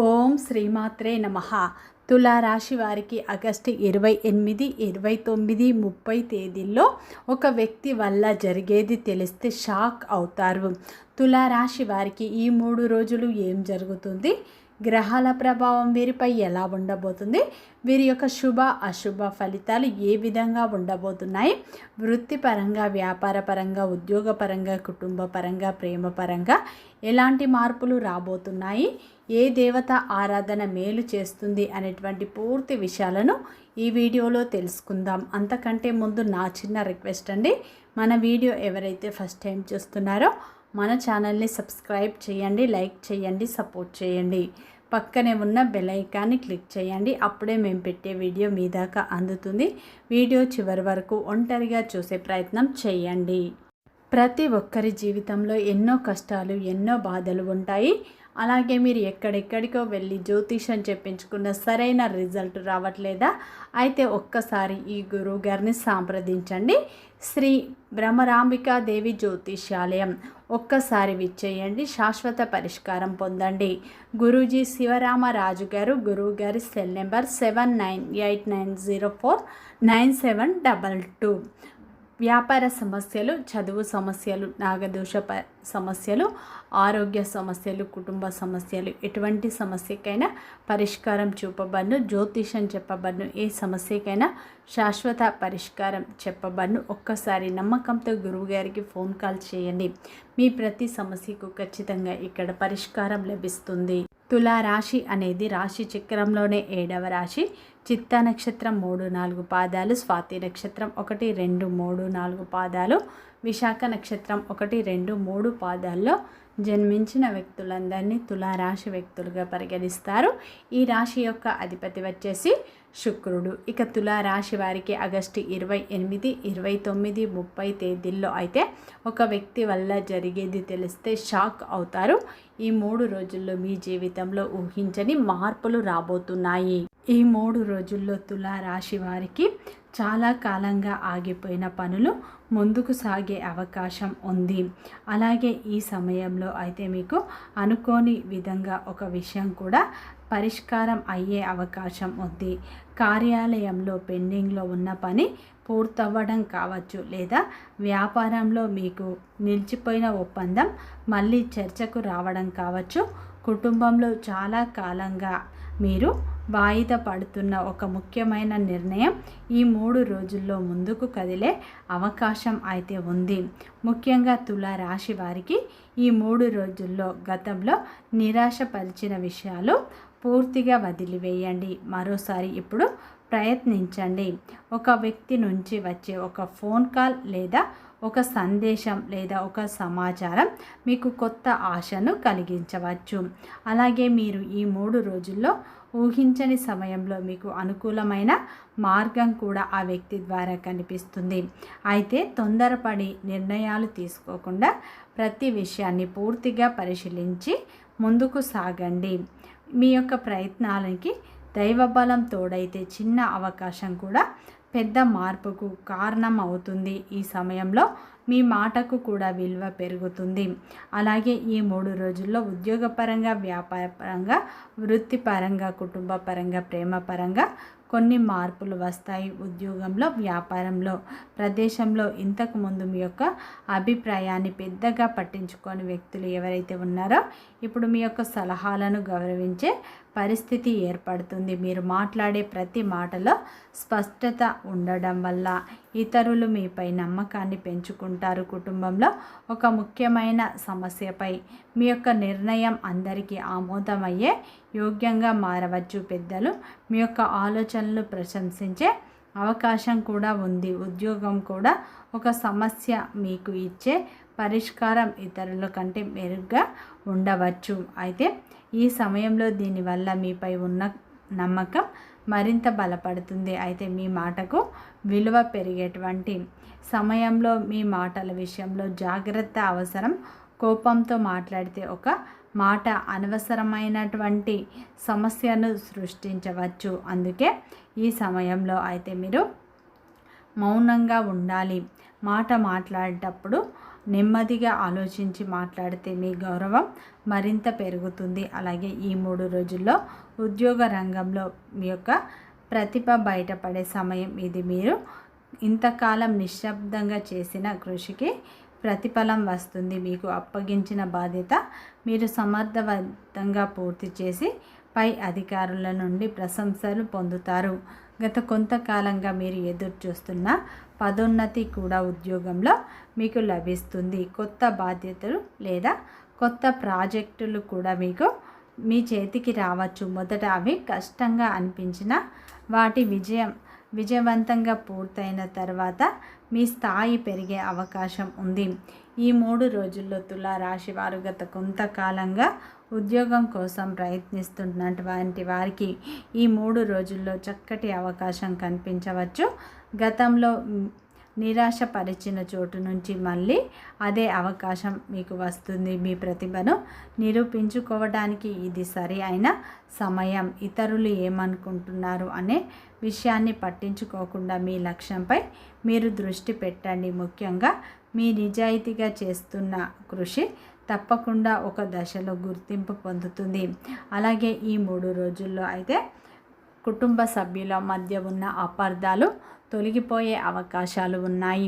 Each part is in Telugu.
ఓం శ్రీమాత్రే నమః. తులారాశి వారికి ఆగస్టు 28, 29, 30 తేదీల్లో ఒక వ్యక్తి వల్ల జరిగేది తెలిస్తే షాక్ అవుతారు. తులారాశి వారికి ఈ 3 రోజులు ఏం జరుగుతుంది, గ్రహాల ప్రభావం వీరిపై ఎలా ఉండబోతుంది, వీరి యొక్క శుభ అశుభ ఫలితాలు ఏ విధంగా ఉండబోతున్నాయి, వృత్తిపరంగా, వ్యాపారపరంగా, ఉద్యోగపరంగా, కుటుంబపరంగా, ప్రేమపరంగా ఎలాంటి మార్పులు రాబోతున్నాయి, ఏ దేవత ఆరాధన మేలు చేస్తుంది అనేటువంటి పూర్తి విషయాలను ఈ వీడియోలో తెలుసుకుందాం. అంతకంటే ముందు నా చిన్న రిక్వెస్ట్ అండి, మన వీడియో ఎవరైతే ఫస్ట్ టైం చూస్తున్నారో మన ఛానల్ని సబ్స్క్రైబ్ చేయండి, లైక్ చేయండి, సపోర్ట్ చేయండి. పక్కనే ఉన్న బెల్ ఐకాన్ని క్లిక్ చేయండి. అప్పుడే మేము పెట్టే వీడియో మీ దాకా అందుతుంది. వీడియో చివరి వరకు ఒంటరిగా చూసే ప్రయత్నం చేయండి. ప్రతి ఒక్కరి జీవితంలో ఎన్నో కష్టాలు, ఎన్నో బాధలు ఉంటాయి. అలాగే మీరు ఎక్కడెక్కడికో వెళ్ళి జ్యోతిషం చెప్పించుకున్న సరైన రిజల్ట్ రావట్లేదా? అయితే ఒక్కసారి ఈ గురువు గారిని సంప్రదించండి. శ్రీ భ్రమరాంబికాదేవి జ్యోతిష్యాలయం ఒక్కసారి విచ్చేయండి, శాశ్వత పరిష్కారం పొందండి. గురూజీ శివరామరాజు గారు. గురువు గారి సెల్ నెంబర్ 7989049722. వ్యాపార సమస్యలు, చదువు సమస్యలు, నాగదోష సమస్యలు, ఆరోగ్య సమస్యలు, కుటుంబ సమస్యలు, ఎటువంటి సమస్యకైనా పరిష్కారం చూపబడును. జ్యోతిషం చెప్పబడును. ఏ సమస్యకైనా శాశ్వత పరిష్కారం చెప్పబడును. ఒక్కసారి నమ్మకంతో గురువుగారికి ఫోన్ కాల్ చేయండి. మీ ప్రతి సమస్యకు ఖచ్చితంగా ఇక్కడ పరిష్కారం లభిస్తుంది. తులారాశి అనేది రాశి చక్రంలోనే 7వ రాశి. చిత్తా నక్షత్రం 3, 4 పాదాలు, స్వాతి నక్షత్రం 1, 2, 3, 4 పాదాలు, విశాఖ నక్షత్రం 1, 2, 3 పాదాల్లో జన్మించిన వ్యక్తులందరినీ తులారాశి వ్యక్తులుగా పరిగణిస్తారు. ఈ రాశి యొక్క అధిపతి వచ్చేసి శుక్రుడు. ఇక తులారాశి వారికి ఆగస్టు 28, 29, 30 తేదీల్లో అయితే ఒక వ్యక్తి వల్ల జరిగేది తెలిస్తే షాక్ అవుతారు. ఈ 3 రోజుల్లో మీ జీవితంలో ఊహించని మార్పులు రాబోతున్నాయి. ఈ 3 రోజుల్లో తులారాశి వారికి చాలా కాలంగా ఆగిపోయిన పనులు ముందుకు సాగే అవకాశం ఉంది. అలాగే ఈ సమయంలో అయితే మీకు అనుకోని విధంగా ఒక విషయం కూడా పరిష్కారం అయ్యే అవకాశం ఉంది. కార్యాలయంలో పెండింగ్లో ఉన్న పని పూర్తవ్వడం కావచ్చు, లేదా వ్యాపారంలో మీకు నిలిచిపోయిన ఒప్పందం మళ్ళీ చర్చకు రావడం కావచ్చు. కుటుంబంలో చాలా కాలంగా మీరు వాయిదా పడుతున్న ఒక ముఖ్యమైన నిర్ణయం ఈ 3 రోజుల్లో ముందుకు కదిలే అవకాశం అయితే ఉంది. ముఖ్యంగా తులారాశి వారికి ఈ 3 రోజుల్లో గతంలో నిరాశపరిచిన విషయాలు పూర్తిగా వదిలివేయండి. మరోసారి ఇప్పుడు ప్రయత్నించండి. ఒక వ్యక్తి నుంచి వచ్చే ఒక ఫోన్ కాల్, లేదా ఒక సందేశం, లేదా ఒక సమాచారం మీకు కొత్త ఆశను కలిగించవచ్చు. అలాగే మీరు ఈ 3 రోజుల్లో ఊహించని సమయంలో మీకు అనుకూలమైన మార్గం కూడా ఆ వ్యక్తి ద్వారా కనిపిస్తుంది. అయితే తొందరపడి నిర్ణయాలు తీసుకోకుండా ప్రతి విషయాన్ని పూర్తిగా పరిశీలించి ముందుకు సాగండి. మీ యొక్క ప్రయత్నాలకి దైవబలం తోడైతే చిన్న అవకాశం కూడా పెద్ద మార్పుకు కారణం అవుతుంది. ఈ సమయంలో మీ మాటకు కూడా విలువ పెరుగుతుంది. అలాగే ఈ 3 రోజుల్లో ఉద్యోగపరంగా, వ్యాపారపరంగా, వృత్తిపరంగా, కుటుంబపరంగా, ప్రేమపరంగా కొన్ని మార్పులు వస్తాయి. ఉద్యోగంలో, వ్యాపారంలో, ప్రదేశంలో ఇంతకుముందు మీ యొక్క అభిప్రాయాన్ని పెద్దగా పట్టించుకొని వ్యక్తులు ఎవరైతే ఉన్నారో ఇప్పుడు మీ యొక్క సలహాలను గౌరవించే పరిస్థితి ఏర్పడుతుంది. మీరు మాట్లాడే ప్రతి మాటలో స్పష్టత ఉండడం వల్ల ఇతరులు మీపై నమ్మకాన్ని పెంచుకుంటారు. కుటుంబంలో ఒక ముఖ్యమైన సమస్యపై మీ యొక్క నిర్ణయం అందరికీ ఆమోదమయ్యే యోగ్యంగా మారవచ్చు. పెద్దలు మీ యొక్క ఆలోచనలు ప్రశంసించే అవకాశం కూడా ఉంది. ఉద్యోగం కూడా ఒక సమస్య మీకు ఇచ్చే పరిష్కారం ఇతరుల కంటే మెరుగ్గా ఉండవచ్చు. అయితే ఈ సమయంలో దీనివల్ల మీపై ఉన్న నమ్మకం మరింత బలపడుతుంది. అయితే మీ మాటకు విలువ పెరిగేటువంటి సమయంలో మీ మాటల విషయంలో జాగ్రత్త అవసరం. కోపంతో మాట్లాడితే ఒక మాట అనవసరమైనటువంటి సమస్యను సృష్టించవచ్చు. అందుకే ఈ సమయంలో అయితే మీరు మౌనంగా ఉండాలి. మాట మాట్లాడేటప్పుడు నెమ్మదిగా ఆలోచించి మాట్లాడితే మీ గౌరవం మరింత పెరుగుతుంది. అలాగే ఈ 3 రోజుల్లో ఉద్యోగ రంగంలో మీ యొక్క ప్రతిభ బయటపడే సమయం ఇది. మీరు ఇంతకాలం నిశ్శబ్దంగా చేసిన కృషికి ప్రతిఫలం వస్తుంది. మీకు అప్పగించిన బాధ్యత మీరు సమర్థవంతంగా పూర్తి చేసి పై అధికారుల నుండి ప్రశంసలు పొందుతారు. గత కొంతకాలంగా మీరు ఎదురు చూస్తున్న పదోన్నతి కూడా ఉద్యోగంలో మీకు లభిస్తుంది. కొత్త బాధ్యతలు లేదా కొత్త ప్రాజెక్టులు కూడా మీకు మీ చేతికి రావచ్చు. మొదట అవి కష్టంగా అనిపించిన వాటి విజయవంతంగా పూర్తయిన తర్వాత మీ స్థాయి పెరిగే అవకాశం ఉంది. ఈ 3 రోజుల్లో తులారాశి వారు గత కొంతకాలంగా ఉద్యోగం కోసం ప్రయత్నిస్తున్నటువంటి వారికి ఈ 3 రోజుల్లో చక్కటి అవకాశం కనిపించవచ్చు. గతంలో నిరాశపరిచిన చోటు నుంచి మళ్ళీ అదే అవకాశం మీకు వస్తుంది. మీ ప్రతిభను నిరూపించుకోవడానికి ఇది సరి అయిన సమయం. ఇతరులు ఏమనుకుంటున్నారు అనే విషయాన్ని పట్టించుకోకుండా మీ లక్ష్యంపై మీరు దృష్టి పెట్టండి. ముఖ్యంగా మీ నిజాయితీగా చేస్తున్న కృషి తప్పకుండా ఒక దశలో గుర్తింపు పొందుతుంది. అలాగే ఈ 3 రోజుల్లో అయితే కుటుంబ సభ్యుల మధ్య ఉన్న అపార్థాలు తొలగిపోయే అవకాశాలు ఉన్నాయి.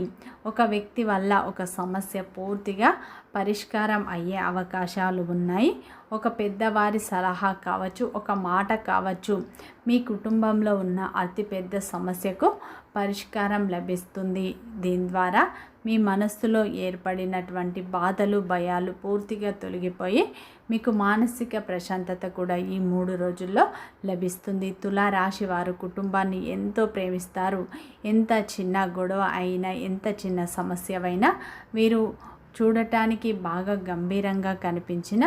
ఒక వ్యక్తి వల్ల ఒక సమస్య పూర్తిగా పరిష్కారం అయ్యే అవకాశాలు ఉన్నాయి. ఒక పెద్దవారి సలహా కావచ్చు, ఒక మాట కావచ్చు, మీ కుటుంబంలో ఉన్న అతిపెద్ద సమస్యకు పరిష్కారం లభిస్తుంది. దీని ద్వారా మీ మనస్సులో ఏర్పడినటువంటి బాధలు, భయాలు పూర్తిగా తొలగిపోయి మీకు మానసిక ప్రశాంతత కూడా ఈ 3 రోజుల్లో లభిస్తుంది. తులారాశి వారు కుటుంబాన్ని ఎంతో ప్రేమిస్తారు. ఎంత చిన్న గొడవ అయినా, ఎంత చిన్న సమస్యవైనా వీరు చూడటానికి బాగా గంభీరంగా కనిపించిన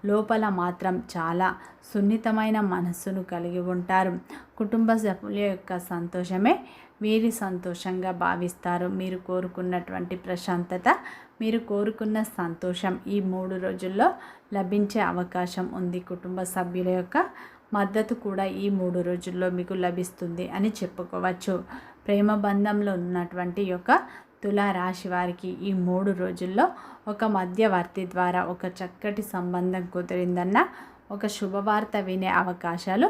లోపల మాత్రం చాలా సున్నితమైన మనస్సును కలిగి ఉంటారు. కుటుంబ సభ్యుల యొక్క సంతోషమే వీరి సంతోషంగా భావిస్తారు. మీరు కోరుకున్నటువంటి ప్రశాంతత, మీరు కోరుకున్న సంతోషం ఈ 3 రోజుల్లో లభించే అవకాశం ఉంది. కుటుంబ సభ్యుల యొక్క మద్దతు కూడా ఈ 3 రోజుల్లో మీకు లభిస్తుంది అని చెప్పుకోవచ్చు. ప్రేమ బంధంలో ఉన్నటువంటి యొక్క తులారాశి వారికి ఈ 3 రోజుల్లో ఒక మధ్యవర్తి ద్వారా ఒక చక్కటి సంబంధం కుదిరిందన్న ఒక శుభవార్త వినే అవకాశాలు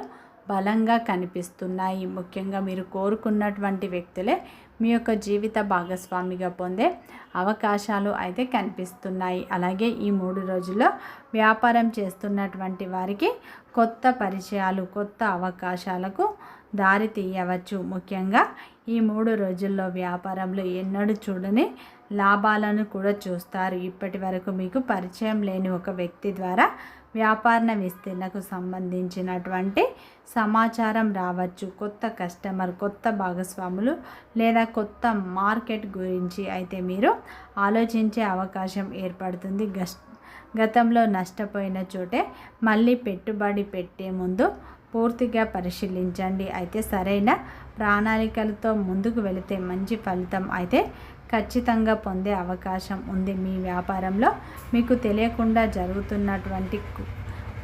బలంగా కనిపిస్తున్నాయి. ముఖ్యంగా మీరు కోరుకున్నటువంటి వ్యక్తులే మీ యొక్క జీవిత భాగస్వామిగా పొందే అవకాశాలు అయితే కనిపిస్తున్నాయి. అలాగే ఈ 3 రోజుల్లో వ్యాపారం చేస్తున్నటువంటి వారికి కొత్త పరిచయాలు, కొత్త అవకాశాలకు దారి తీయవచ్చు. ముఖ్యంగా ఈ 3 రోజుల్లో వ్యాపారంలో ఎన్నడూ చూడని లాభాలను కూడా చూస్తారు. ఇప్పటి వరకు మీకు పరిచయం లేని ఒక వ్యక్తి ద్వారా వ్యాపార విస్తీర్ణకు సంబంధించినటువంటి సమాచారం రావచ్చు. కొత్త కస్టమర్, కొత్త భాగస్వాములు లేదా కొత్త మార్కెట్ గురించి అయితే మీరు ఆలోచించే అవకాశం ఏర్పడుతుంది. గతంలో నష్టపోయిన చోటే మళ్ళీ పెట్టుబడి పెట్టే ముందు పూర్తిగా పరిశీలించండి. అయితే సరైన ప్రణాళికలతో ముందుకు వెళితే మంచి ఫలితం అయితే ఖచ్చితంగా పొందే అవకాశం ఉంది. మీ వ్యాపారంలో మీకు తెలియకుండా జరుగుతున్నటువంటి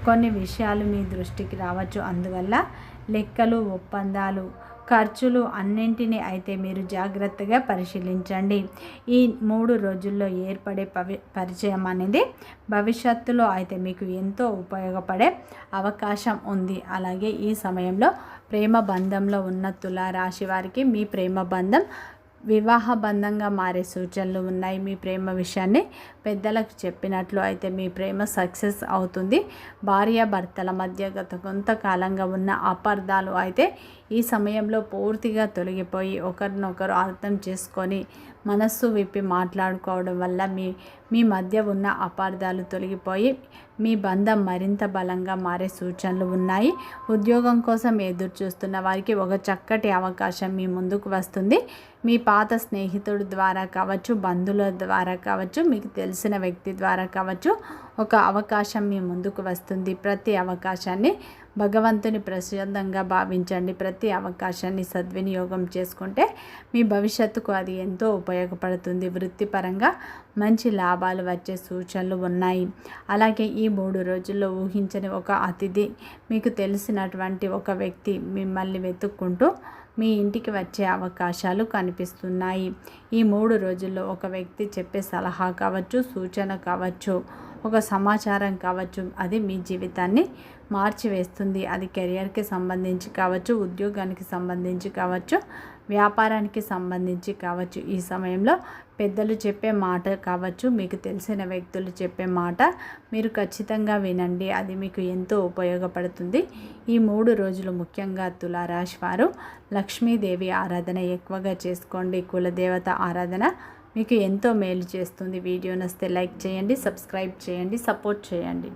కొన్ని విషయాలు మీ దృష్టికి రావచ్చు. అందువల్ల లెక్కలు, ఒప్పందాలు, ఖర్చులు అన్నింటినీ అయితే మీరు జాగ్రత్తగా పరిశీలించండి. ఈ 3 రోజుల్లో ఏర్పడే పరిచయం అనేది భవిష్యత్తులో అయితే మీకు ఎంతో ఉపయోగపడే అవకాశం ఉంది. అలాగే ఈ సమయంలో ప్రేమ బంధంలో ఉన్న తులారాశి వారికి మీ ప్రేమ బంధం వివాహ బంధంగా మారే సూచనలు ఉన్నాయి. మీ ప్రేమ విషయాన్ని పెద్దలకు చెప్పినట్లు అయితే మీ ప్రేమ సక్సెస్ అవుతుంది. భార్యాభర్తల మధ్య గత కొంతకాలంగా ఉన్న అపార్థాలు అయితే ఈ సమయంలో పూర్తిగా తొలగిపోయి ఒకరినొకరు అర్థం చేసుకొని మనస్సు విప్పి మాట్లాడుకోవడం వల్ల మీ మధ్య ఉన్న అపార్థాలు తొలగిపోయి మీ బంధం మరింత బలంగా మారే సూచనలు ఉన్నాయి. ఉద్యోగం కోసం ఎదురు చూస్తున్న వారికి ఒక చక్కటి అవకాశం మీ ముందుకు వస్తుంది. మీ పాత స్నేహితుడి ద్వారా కావచ్చు, బంధువుల ద్వారా కావచ్చు, మీకు తెలిసిన వ్యక్తి ద్వారా కావచ్చు ఒక అవకాశం మీ ముందుకు వస్తుంది. ప్రతి అవకాశాన్ని భగవంతుని ప్రసాదంగా భావించండి. ప్రతి అవకాశాన్ని సద్వినియోగం చేసుకుంటే మీ భవిష్యత్తుకు అది ఎంతో ఉపయోగపడుతుంది. వృత్తిపరంగా మంచి లాభాలు వచ్చే సూచనలు ఉన్నాయి. అలాగే ఈ 3 రోజుల్లో ఊహించని ఒక అతిథి, మీకు తెలిసినటువంటి ఒక వ్యక్తి మిమ్మల్ని వెతుక్కుంటూ మీ ఇంటికి వచ్చే అవకాశాలు కనిపిస్తున్నాయి. ఈ 3 రోజుల్లో ఒక వ్యక్తి చెప్పే సలహా కావచ్చు, సూచన కావచ్చు, ఒక సమాచారం కావచ్చు, అది మీ జీవితాన్ని మార్చివేస్తుంది. అది కెరియర్కి సంబంధించి కావచ్చు, ఉద్యోగానికి సంబంధించి కావచ్చు, వ్యాపారానికి సంబంధించి కావచ్చు. ఈ సమయంలో పెద్దలు చెప్పే మాట కావచ్చు, మీకు తెలిసిన వ్యక్తులు చెప్పే మాట మీరు ఖచ్చితంగా వినండి. అది మీకు ఎంతో ఉపయోగపడుతుంది. ఈ 3 రోజులు ముఖ్యంగా తులారాశి వారు లక్ష్మీదేవి ఆరాధన ఎక్కువగా చేసుకోండి. కులదేవత ఆరాధన మీకు ఎంతో మేలు చేస్తుంది. వీడియో నచ్చితే లైక్ చేయండి, సబ్స్క్రైబ్ చేయండి, సపోర్ట్ చేయండి.